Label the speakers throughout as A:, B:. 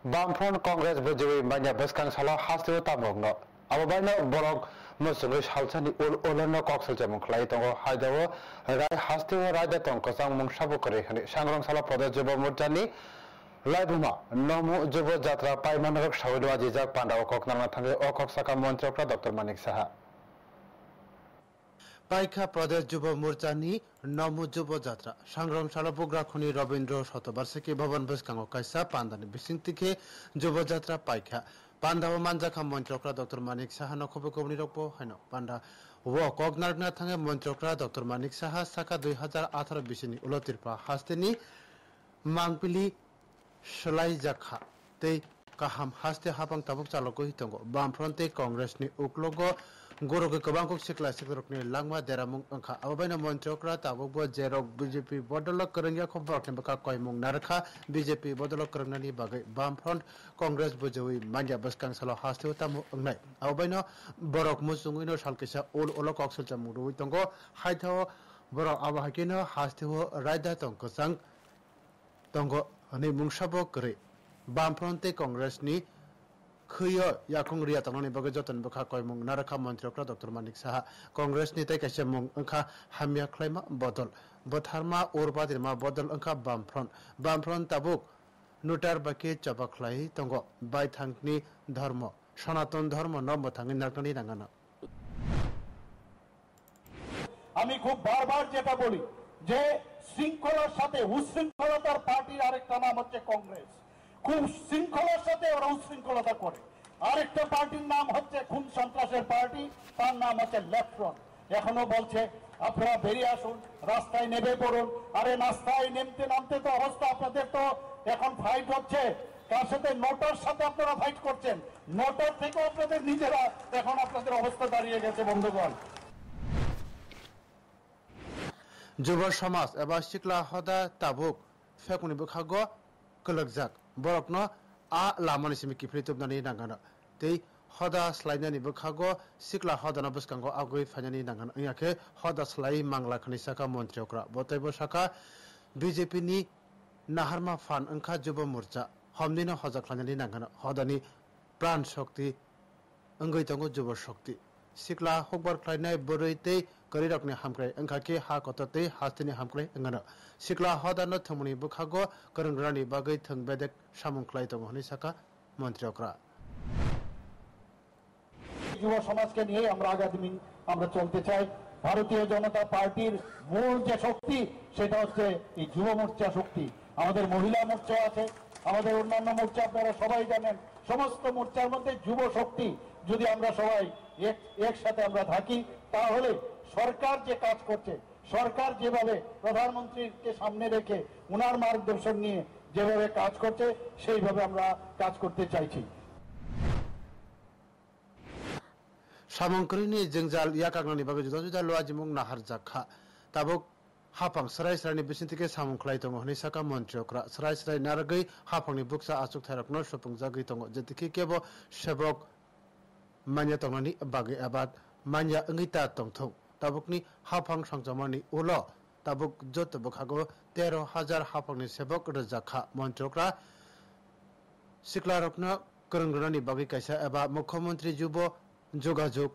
A: Bamfront Congress bujui banya beskang sala hasil tabongno. Ababana borok musungi salsani ulano koksel jamung klai tongo haidawo rai hastiwa raja tong kosang mung sabu kore khani sangrong sala pradesh jubo murjani laibuma nomu jubo jatra paimanok sawidwa jijak pandaw koknarna thange okok saka montrokra Dr. Manik Saha
B: পাইখা প্রদেশ যুব মোর্চানি নমু যুব যাত্রা সংগ্রাম সালা বুগ্রাখনি রবীন্দ্র শতবার্ষিকী ভবন বসকাঙ্গ কাইসা পান্দানি বিসিংতিকে যুব যাত্রা পাইখা পান্ডা ও মানজাখা মন্ত্রকরা doctor Manik Saha নখবে কবনি রকবো হাইন পান্ডা ও কগনারনা থাঙ্গে মন্ত্রকরা doctor Manik Saha সাকা 2018 বিসিনি উলতিরপা হাস্তেনি মাংপিলি সলাই জাখা তেই kaham haste hapang tabuk chaloko hitongo Bamfront Congressni uklogo goroke kabangkok sikla sikrokni langma deramung angkha abaina montrokra tabuk bo jerok BJP bodolok karangya khobrak baka koimung narkha BJP bodolok karangnani bagai Bamfront Congress bojoi manja baskang salo haste tamu angnai abaina borok musungino salkisa ol olok oksel chamuru hitongo haithao borok abahakino haste ho raida tongko sang tongo ani mungsabo kre Bamfront Congress ni khyo yakung ria tanoni baga jotan bakha koimung narakha montrokra Dr. Manik Saha Congress ni tai kaise mung angkha hamya khlaima bodol botharma urbadirma bodol angkha Bamfront tabuk nutar bake chabakhlai tongo bai thangni dharma সনাতন ধর্ম নব থাঙ্গি নাকনি রাঙ্গানা
C: আমি খুব বারবার যেটা বলি যে শৃঙ্খলার সাথে উশৃঙ্খলতার পার্টির আরেকটা নাম হচ্ছে কংগ্রেস খুব শৃঙ্খলার সাথে ওরা উশৃঙ্খলতা করে আরেকটা পার্টির নাম হচ্ছে খুন সন্ত্রাসের পার্টি তার নাম হচ্ছে লেফট ফ্রন্ট এখনো বলছে আপনারা বেরিয়ে আসুন রাস্তায় নেমে পড়ুন আরে রাস্তায় নামতে তো অবস্থা আপনাদের তো এখন ফাইট হচ্ছে কার সাথে নোটার সাথে আপনারা ফাইট করছেন নোটার থেকে আপনাদের নিজেরা এখন আপনাদের অবস্থা দাঁড়িয়ে গেছে বন্ধুগণ
B: যুব সমাজ এবার শিকলা হদা তাবুক ফেকুনি বুখাগ কলকজাক বরকনো আ লামনি সিমি কিফ্রিতুবনানি নাঙ্গানা তেই হদা স্লাইনানি বুখাগ শিকলা হদানা বুসকাঙ্গ আগুই ফাইনানি নাঙ্গানা ইয়াকে হদা স্লাই মাংলা খনি সাকা মন্ত্রীকরা বতাইব সাকা বিজেপি নি নাহারমা ফান अंखा যুব মোর্চা हमदिनो हजाख्लानानि नांगाना हदानि प्राण शक्ति अंगै तंगो जुब शक्ति सिक्ला हकबार ख्लायनाय बोरैते करिरकनि हामख्राय अंखाके हा कतते हास्तिनि हामख्राय अंगाना सिक्ला हदानो थमुनि बुखागो करंग्रानि बागै थंबेदेक सामुंख्लाय तंगो हनि साका मन्त्रियकरा
C: যুব সমাজকে নিয়ে আমরা আগামী দিন আমরা চলতে চাই ভারতীয় জনতা পার্টির মূল যে শক্তি সেটা হচ্ছে এই যুব মোর্চা শক্তি আমাদের মহিলা মোর্চা আছে আমাদের অন্যান্য মোর্চা আপনারা সবাই জানেন সমস্ত মোর্চার মধ্যে যুব শক্তি যদি আমরা সবাই একসাথে আমরা থাকি তাহলে সরকার যে কাজ করছে সরকার যেভাবে প্রধানমন্ত্রীকে সামনে রেখে উনার মার্গদর্শন নিয়ে যেভাবে কাজ করছে সেইভাবে আমরা কাজ করতে চাইছি
B: সামংকরিনি জংজাল ইয়াকাগনানি বাগে जुदा जुदा लुआजिमुं नाहार जाखा ताबुक हाफां सराय सरायनि बिसिनतिके सामुंख्लाय दङ हनि साका मन्त्रियकरा सराय सराय नारगै हाफांनि बुक्सा आचुक थारकनो सपुंजागै दङ जेतिके केबो सेबक मान्या तंगनि बागे आबाद मान्या अंगिता तंथौ ताबुकनि हाफां संजमानि उलो ताबुक जत बखागो 13000 हाफांनि सेबक रजाखा मन्त्रियकरा सिक्लारकनो करंगरानि बागे कायसा एबा मुख्यमंत्री जुबो যোগাযোগ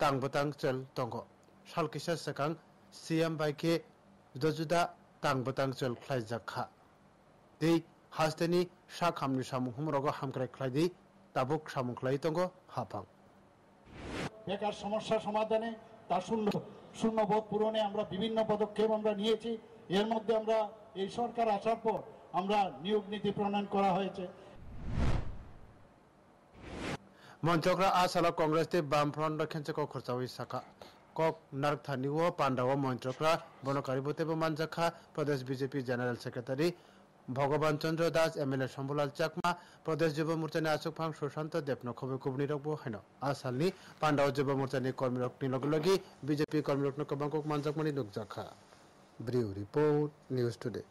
B: তাংবতাং চল তঙ্গ সালকিসা সেকাং সিএম বাইকে জুদা তাংবতাং চল খ্লাইজাখা দেই হাস্তেনি সাখামনি সামুহুম রগ হামক্রাই খ্লাইদি তাবুক সামুখলাই তঙ্গ হাফাং
C: বেকার সমস্যা সমাধানে তার শূন্যবোধ পূরণে আমরা বিভিন্ন পদক্ষেপ আমরা নিয়েছি এর মধ্যে আমরা এই সরকার আসার পর আমরা নিয়োগ নীতি প্রণয়ন করা হয়েছে
B: মন্ত্রকরা আসালা কংগ্রেস তে বামফ্রন্ট খেঞ্চে ক খরচাওই সাকা কক নারকথানি ও পান্ডাও মন্ত্রকরা বনকারী বতেব মানজাখা প্রদেশ বিজেপি জেনারেল সেক্রেটারি ভগবান চন্দ্র দাস এমএলএ শম্ভুলাল চাকমা প্রদেশ যুব মোর্চানি আচুকফাং সুশান্ত দেবন খবে কুবনি রকবো হাইন আসালনি পান্ডাও যুব মোর্চানি কর্মীরকনি লগলগি বিজেপি কর্মীরকন কবাংকক মানজাকমানি নুকজাখা ব্রিউ রিপোর্ট নিউজ টুডে